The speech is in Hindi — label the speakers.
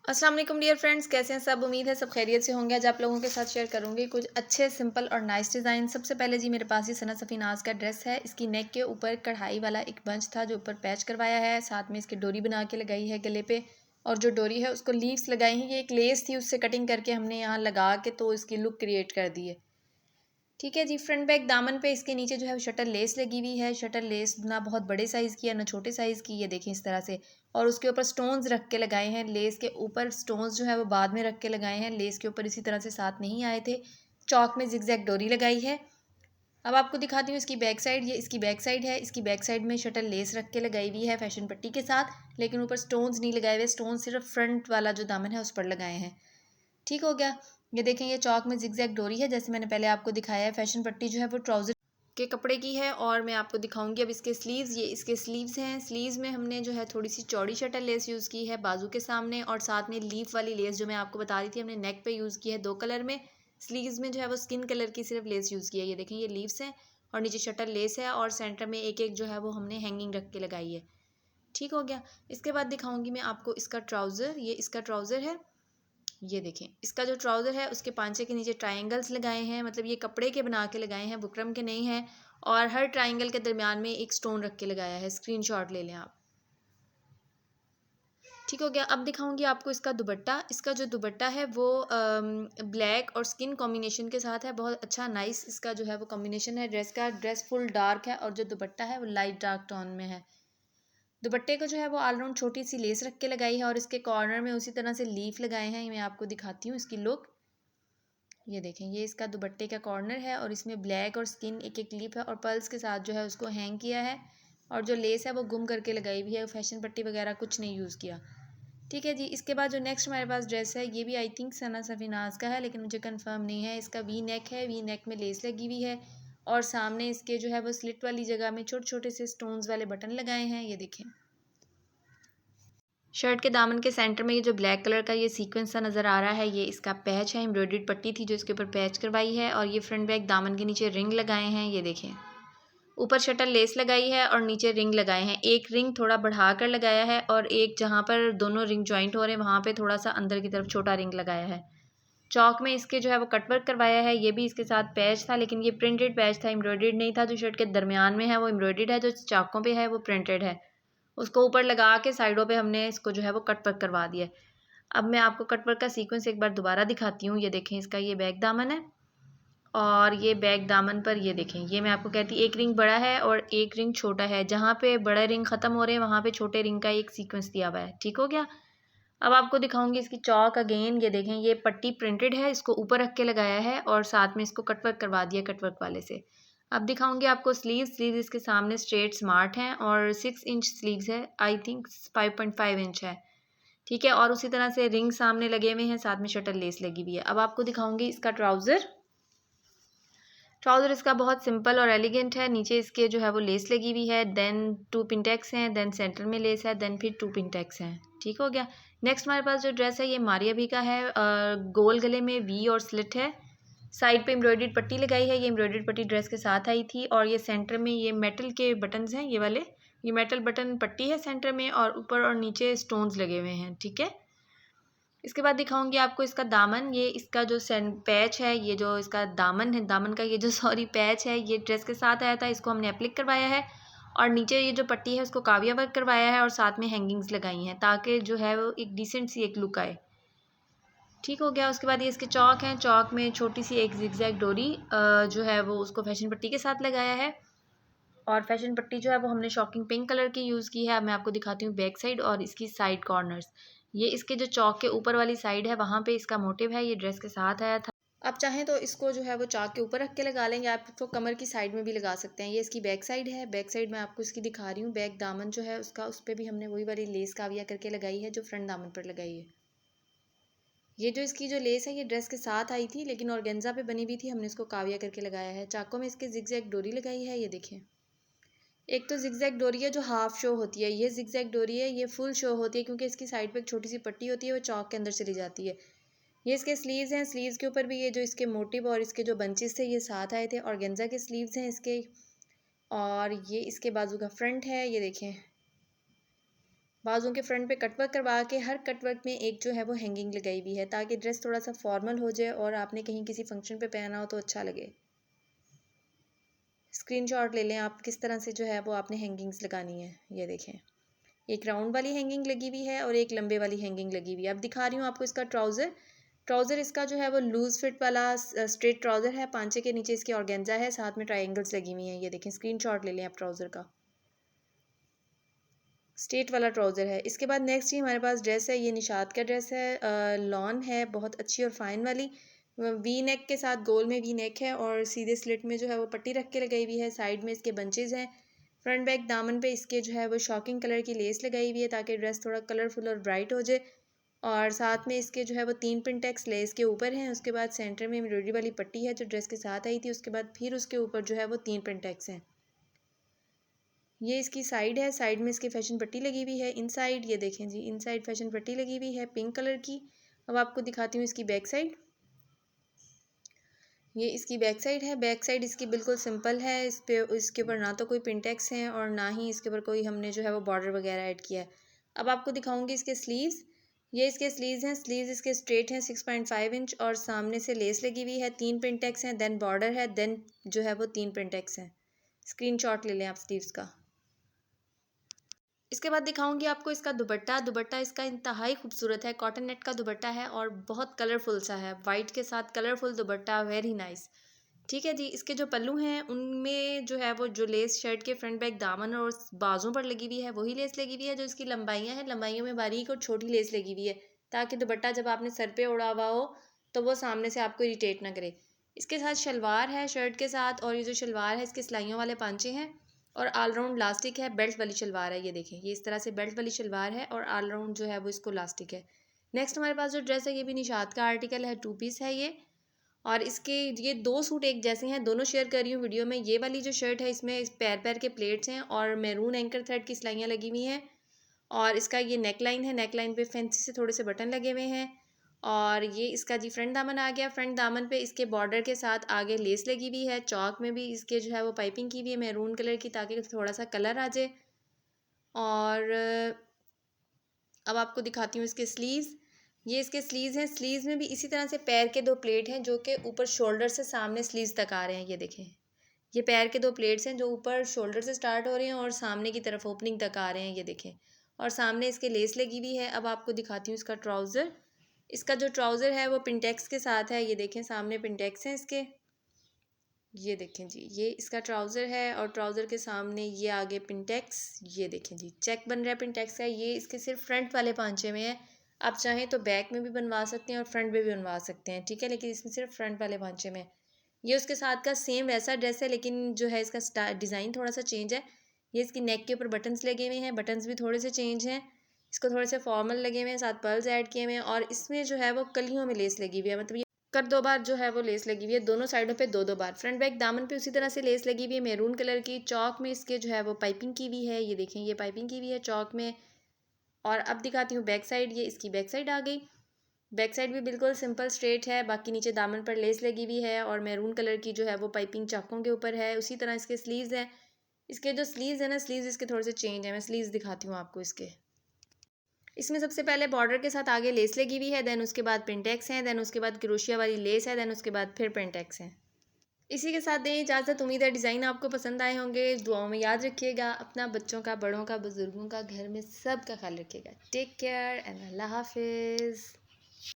Speaker 1: अस्सलाम वालेकुम डियर फ्रेंड्स, कैसे हैं सब। उम्मीद है सब खैरियत से होंगे। आज आप लोगों के साथ शेयर करूंगी कुछ अच्छे सिंपल और नाइस डिज़ाइन। सबसे पहले जी मेरे पास ये सना सफ़ी नाज का ड्रेस है। इसकी नेक के ऊपर कढ़ाई वाला एक बंच था जो ऊपर पैच करवाया है, साथ में इसकी डोरी बना के लगाई है गले पे, और जो डोरी है उसको लीव्स लगाई हैं। ये एक लेस थी, उससे कटिंग करके हमने यहाँ लगा के तो इसकी लुक क्रिएट कर दी है। ठीक है जी। फ्रंट बैक दामन पे इसके नीचे जो है वो शटल लेस लगी हुई है। शटल लेस ना बहुत बड़े साइज़ की है ना छोटे साइज़ की, ये देखें इस तरह से। और उसके ऊपर स्टोन्स रख के लगाए हैं। लेस के ऊपर स्टोन्स जो है वो बाद में रख के लगाए हैं, लेस के ऊपर इसी तरह से साथ नहीं आए थे। चौक में जिगजैग डोरी लगाई है। अब आपको दिखाती हूँ इसकी बैक साइड। ये इसकी बैक साइड है। इसकी बैक साइड में शटल लेस रख के लगाई हुई है फैशन पट्टी के साथ, लेकिन ऊपर स्टोन्स नहीं लगाए हुए। स्टोन सिर्फ फ्रंट वाला जो दामन है उस पर लगाए हैं। ठीक हो गया। ये देखें, ये चौक में जिगजैग डोरी है जैसे मैंने पहले आपको दिखाया है। फैशन पट्टी जो है वो ट्राउज़र के कपड़े की है। और मैं आपको दिखाऊंगी अब इसके स्लीव्स। ये इसके स्लीव्स हैं। स्लीव्स में हमने जो है थोड़ी सी चौड़ी शटल लेस यूज़ की है बाजू के सामने, और साथ में लीफ वाली लेस जो मैं आपको बता रही थी हमने नेक पे यूज़ की है दो कलर में। स्लीव्स में जो है वो स्किन कलर की सिर्फ लेस यूज़ की है। ये देखें, ये लीव्स हैं और नीचे शटल लेस है, और सेंटर में एक एक जो है वो हमने हैंगिंग रख के लगाई है। ठीक हो गया। इसके बाद दिखाऊंगी मैं आपको इसका ट्राउज़र। ये इसका ट्राउज़र है। ये देखें, इसका जो ट्राउज़र है उसके पांचे के नीचे ट्रायंगल्स लगाए हैं, मतलब ये कपड़े के बना के लगाए हैं, बुकरम के नहीं हैं। और हर ट्रायंगल के दरमियान में एक स्टोन रख के लगाया है। स्क्रीनशॉट ले लें आप। ठीक हो गया। अब दिखाऊंगी आपको इसका दुपट्टा। इसका जो दुपट्टा है वो ब्लैक और स्किन कॉम्बिनेशन के साथ है। बहुत अच्छा नाइस इसका जो है वो कॉम्बिनेशन है ड्रेस का। ड्रेस फुल डार्क है और जो दुपट्टा है वो लाइट डार्क टोन में है। दुपट्टे को जो है वो ऑल राउंड छोटी सी लेस रख के लगाई है, और इसके कॉर्नर में उसी तरह से लीफ लगाए हैं। मैं आपको दिखाती हूँ इसकी लुक। ये देखें, ये इसका दुपट्टे का कॉर्नर है और इसमें ब्लैक और स्किन एक एक लीफ है, और पर्ल्स के साथ जो है उसको हैंग किया है। और जो लेस है वो गुम करके लगाई हुई है, फैशन पट्टी वगैरह कुछ नहीं यूज़ किया। ठीक है जी। इसके बाद जो नेक्स्ट हमारे पास ड्रेस है, ये भी आई थिंक सना सफीनाज का है, लेकिन मुझे कंफर्म नहीं है। इसका वी नेक है। वी नेक में लेस लगी हुई है, और सामने इसके जो है वो स्लिट वाली जगह में छोटे छोटे से स्टोन्स वाले बटन लगाए हैं। ये देखें, शर्ट के दामन के सेंटर में ये जो ब्लैक कलर का ये सीक्वेंस सा नज़र आ रहा है, ये इसका पैच है। एम्ब्रॉयडर्ड पट्टी थी जो इसके ऊपर पैच करवाई है, और ये फ्रंट बैक दामन के नीचे रिंग लगाए हैं। ये देखें, ऊपर शटल लेस लगाई है और नीचे रिंग लगाए हैं। एक रिंग थोड़ा बढ़ा कर लगाया है, और एक जहाँ पर दोनों रिंग जॉइंट हो रहे हैं वहाँ पे थोड़ा सा अंदर की तरफ छोटा रिंग लगाया है। चौक में इसके जो है वो कटवर्क करवाया है। ये भी इसके साथ पैच था, लेकिन ये प्रिंटेड पैच था, एम्ब्रॉयडर्ड नहीं था। जो शर्ट के दरमियान में है वो एम्ब्रॉयडर्ड है, जो चाकों पे है वो प्रिंटेड है। उसको ऊपर लगा के साइडों पे हमने इसको जो है वो कट वर्क करवा दिया है। अब मैं आपको कट वर्क का सीक्वेंस एक बार दोबारा दिखाती हूँ। ये देखें, इसका ये बैक दामन है, और ये बैक दामन पर ये देखें, ये मैं आपको कहती एक रिंग बड़ा है और एक रिंग छोटा है। जहाँ पे बड़ा रिंग ख़त्म हो रहे हैं वहाँ पे छोटे रिंग का एक सीक्वेंस दिया हुआ है। ठीक हो गया। अब आपको दिखाऊंगी इसकी चौक। अगेन ये देखें, ये पट्टी प्रिंटेड है, इसको ऊपर रख के लगाया है और साथ में इसको कटवर्क करवा दिया कटवर्क वाले से। अब दिखाऊंगी आपको स्लीव। स्लीव इसके सामने स्ट्रेट स्मार्ट हैं, और 6 इंच स्लीव्स है, आई थिंक 5.5 इंच है। ठीक है। और उसी तरह से रिंग सामने लगे हुए हैं, साथ में शटल लेस लगी हुई है। अब आपको दिखाऊंगी इसका ट्राउज़र। ट्राउज़र इसका बहुत सिंपल और एलिगेंट है। नीचे इसके जो है वो लेस लगी हुई है, देन 2 पिंटेक्स हैं, देन सेंटर में लेस है, देन फिर 2 पिंटेक्स हैं। ठीक हो गया। नेक्स्ट हमारे पास जो ड्रेस है ये मारिया भी का है। गोल गले में वी और स्लिट है। साइड पे एम्ब्रॉयडर्ड पट्टी लगाई है। ये एम्ब्रॉयडर्ड पट्टी ड्रेस के साथ आई थी, और ये सेंटर में ये मेटल के बटन्स हैं, ये वाले। ये मेटल बटन पट्टी है सेंटर में, और ऊपर और नीचे स्टोन्स लगे हुए हैं। ठीक है। इसके बाद दिखाऊंगी आपको इसका दामन। ये इसका जो पैच है, ये जो इसका दामन है, दामन का ये जो सॉरी पैच है, ये ड्रेस के साथ आया था। इसको हमने एप्लिक करवाया है, और नीचे ये जो पट्टी है उसको काविया वर्क करवाया है, और साथ में हैंगिंग्स लगाई हैं ताकि जो है वो एक डिसेंट सी एक लुक आए। ठीक हो गया। उसके बाद ये इसके चौक हैं। चौक में छोटी सी एक जिगजैग डोरी जो है वो उसको फैशन पट्टी के साथ लगाया है, और फैशन पट्टी जो है वो हमने शॉकिंग पिंक कलर की यूज़ की है। अब मैं आपको दिखाती हूँ बैक साइड और इसकी साइड कॉर्नर्स। ये इसके जो चौक के ऊपर वाली साइड है वहाँ पे इसका मोटिव है, ये ड्रेस के साथ आया था। आप चाहें तो इसको जो है वो चाक के ऊपर रख के लगा लेंगे, आप इसको कमर की साइड में भी लगा सकते हैं। ये इसकी बैक साइड है। बैक साइड मैं आपको इसकी दिखा रही हूँ। बैक दामन जो है उसका, उस पर भी हमने वही वाली लेस काविया करके लगाई है जो फ्रंट दामन पर लगाई है। ये जो इसकी जो लेस है ये ड्रेस के साथ आई थी, लेकिन ऑर्गेन्जा पे बनी हुई थी, हमने इसको काविया करके लगाया है। चाकों में इसके जिगजैग डोरी लगाई है। ये देखें, एक तो जिगजैग डोरी है जो हाफ शो होती है, ये जिगजैग डोरी है ये फुल शो होती है, क्योंकि इसकी साइड पे एक छोटी सी पट्टी होती है वो चौक के अंदर चली जाती है। ये इसके स्लीव्स हैं। स्लीव्स के ऊपर भी ये जो इसके मोटिव और इसके जो बंचेस थे ये साथ आए थे। ऑर्गेन्जा के स्लीव्स हैं इसके, और ये इसके बाजू का फ्रंट है। ये देखें, बाजुओं के फ्रंट पे कटवर्क करवा के हर कटवर्क में एक जो है वो हैंगिंग लगाई हुई है ताकि ड्रेस थोड़ा सा फॉर्मल हो जाए और आपने कहीं किसी फंक्शन पे पहना हो तो अच्छा लगे। स्क्रीनशॉट ले लें आप किस तरह से जो है वो आपने हैंगिंग्स लगानी है। ये देखें, एक राउंड वाली हैंगिंग लगी हुई है और एक लंबे वाली हैंगिंग लगी हुई है। अब दिखा रही हूँ आपको इसका ट्राउज़र। ट्राउज़र इसका जो है वो लूज़ फिट वाला स्ट्रेट ट्राउज़र है। पांचे के नीचे इसके ऑर्गेन्जा है, साथ में ट्रायंगल्स लगी हुई हैं। ये देखें, स्क्रीनशॉट ले लें आप ट्राउज़र का। स्ट्रेट वाला ट्राउज़र है। इसके बाद नेक्स्ट ही हमारे पास ड्रेस है। ये निशात का ड्रेस है, लॉन है, बहुत अच्छी और फाइन वाली। वी नेक के साथ गोल में वी नेक है और सीधे स्लिट में जो है वो पट्टी रख के लगाई हुई है। साइड में इसके बंचेज हैं। फ्रंट बैक दामन पे इसके जो है वो शॉकिंग कलर की लेस लगाई हुई है ताकि ड्रेस थोड़ा कलरफुल और ब्राइट हो जाए। और साथ में इसके जो है वो 3 पिंटेक्स लेस के ऊपर हैं। उसके बाद सेंटर में एम्ब्रॉयडरी वाली पट्टी है जो ड्रेस के साथ आई थी। उसके बाद फिर उसके ऊपर जो है वो 3 पिंटेक्स हैं। ये इसकी साइड है, साइड में इसकी फैशन पट्टी लगी हुई है। इन साइड ये देखें जी, इन साइड फैशन पट्टी लगी हुई है पिंक कलर की। अब आपको दिखाती हूँ इसकी बैक साइड। ये इसकी बैक साइड है। बैक साइड इसकी बिल्कुल सिंपल है। इस पे इसके ऊपर ना तो कोई पिंटेक्स हैं और ना ही इसके ऊपर कोई हमने जो है वो बॉर्डर वगैरह ऐड किया है। अब आपको दिखाऊंगी इसके स्लीव्स। ये इसके स्लीव्स हैं। स्लीव्स इसके स्ट्रेट हैं 6.5 इंच और सामने से लेस लगी हुई है। 3 पिंटेक्स हैं, देन बॉर्डर है, देन जो है वो 3 पिंटेक्स हैं। स्क्रीनशॉट ले लें आप स्लीव्स का। इसके बाद दिखाऊंगी आपको इसका दुपट्टा। दुपट्टा इसका इंतहाई खूबसूरत है, कॉटन नेट का दुपट्टा है और बहुत कलरफुल सा है। वाइट के साथ कलरफुल दुपट्टा, वेरी नाइस। ठीक है जी। इसके जो पल्लू हैं उनमें जो है वो जो लेस शर्ट के फ्रंट बैक दामन और बाजू पर लगी हुई है वही लेस लगी हुई है। जो इसकी लंबाइयाँ हैं, लंबाइयों में बारीक और छोटी लेस लगी हुई है ताकि दुपट्टा जब आपने सर पे ओढ़ा हुआ हो तो वो सामने से आपको इरिटेट ना करे। इसके साथ शलवार है शर्ट के साथ और ये जो शलवार है इसके सिलाइयों वाले पांचे हैं और ऑलराउंड लास्टिक है। बेल्ट वाली शलवार है। ये देखें, ये इस तरह से बेल्ट वाली शलवार है और ऑलराउंड जो है वो इसको लास्टिक है। नेक्स्ट हमारे पास जो ड्रेस है ये भी निशात का आर्टिकल है, 2 पीस है ये। और इसके ये 2 सूट एक जैसे हैं, दोनों शेयर कर रही हूँ वीडियो में। ये वाली जो शर्ट है इसमें पैर पैर के प्लेट्स हैं और मैरून एंकर थ्रेड की सिलाइयाँ लगी हुई हैं। और इसका ये नेक लाइन है, नेक लाइन पे फैंसी से थोड़े से बटन लगे हुए हैं। और ये इसका जी फ्रंट दामन आ गया। फ्रंट दामन पे इसके बॉर्डर के साथ आगे लेस लगी हुई है। चौक में भी इसके जो है वो पाइपिंग की हुई है मैरून कलर की ताकि थोड़ा सा कलर आ जाए। और अब आपको दिखाती हूँ इसके स्लीव्स। ये इसके स्लीव्स हैं। स्लीव्स में भी इसी तरह से पैर के 2 प्लेट हैं जो कि ऊपर शोल्डर से सामने स्लीव्स तक आ रहे हैं। ये देखें, ये पैर के 2 प्लेट्स हैं जो ऊपर शोल्डर से स्टार्ट हो रहे हैं और सामने की तरफ ओपनिंग तक आ रहे हैं। ये देखें, और सामने इसके लेस लगी हुई है। अब आपको दिखाती हूँ इसका ट्राउज़र। इसका जो ट्राउज़र है वो पिंटेक्स के साथ है। ये देखें, सामने पिंटेक्स हैं इसके। ये देखें जी, ये इसका ट्राउज़र है और ट्राउज़र के सामने ये आगे पिंटेक्स। ये देखें जी, चेक बन रहा है पिंटेक्स का। ये इसके सिर्फ फ्रंट वाले पांचे में है। आप चाहें तो बैक में भी बनवा सकते हैं और फ्रंट में भी बनवा सकते हैं, ठीक है, लेकिन इसमें सिर्फ फ्रंट वाले पांचे में। ये उसके साथ का सेम वैसा ड्रेस है लेकिन जो है इसका डिज़ाइन थोड़ा सा चेंज है। ये इसकी नेक के ऊपर बटन्स लगे हुए हैं, बटन्स भी थोड़े से चेंज हैं। इसको थोड़े से फॉर्मल लगे हुए हैं, साथ पर्ल्स ऐड किए हुए हैं और इसमें जो है वो कलियों में लेस लगी हुई है। मतलब कर 2 बार जो है वो लेस लगी हुई है, दोनों साइडों पे 2-2 बार। फ्रंट बैक दामन पे उसी तरह से लेस लगी हुई है मैरून कलर की। चौक में इसके जो है वो पाइपिंग की हुई है। ये देखें, ये पाइपिंग की हुई है चौक में। और अब दिखाती हूँ बैक साइड। ये इसकी बैक साइड आ गई। बैक साइड भी बिल्कुल सिंपल स्ट्रेट है। बाकी नीचे दामन पर लेस लगी हुई है और मैरून कलर की जो है वो पाइपिंग चाकों के ऊपर है। उसी तरह इसके स्लीव्स हैं। इसके जो स्लीव्स हैं ना, स्लीव्स इसके थोड़े से चेंज हैं। मैं स्लीव्स दिखाती हूँ आपको इसके। इसमें सबसे पहले बॉर्डर के साथ आगे लेस लगी हुई है, देन उसके बाद पिंटेक्स हैं, देन उसके बाद क्रोशिया वाली लेस है, देन उसके बाद फिर पिंटेक्स हैं। इसी के साथ दें इजाज़त। उम्मीद है डिज़ाइन आपको पसंद आए होंगे। दुआओं में याद रखिएगा अपना, बच्चों का, बड़ों का, बुज़ुर्गों का, घर में सब का ख्याल रखिएगा। टेक केयर एंड अल्लाह हाफिज़।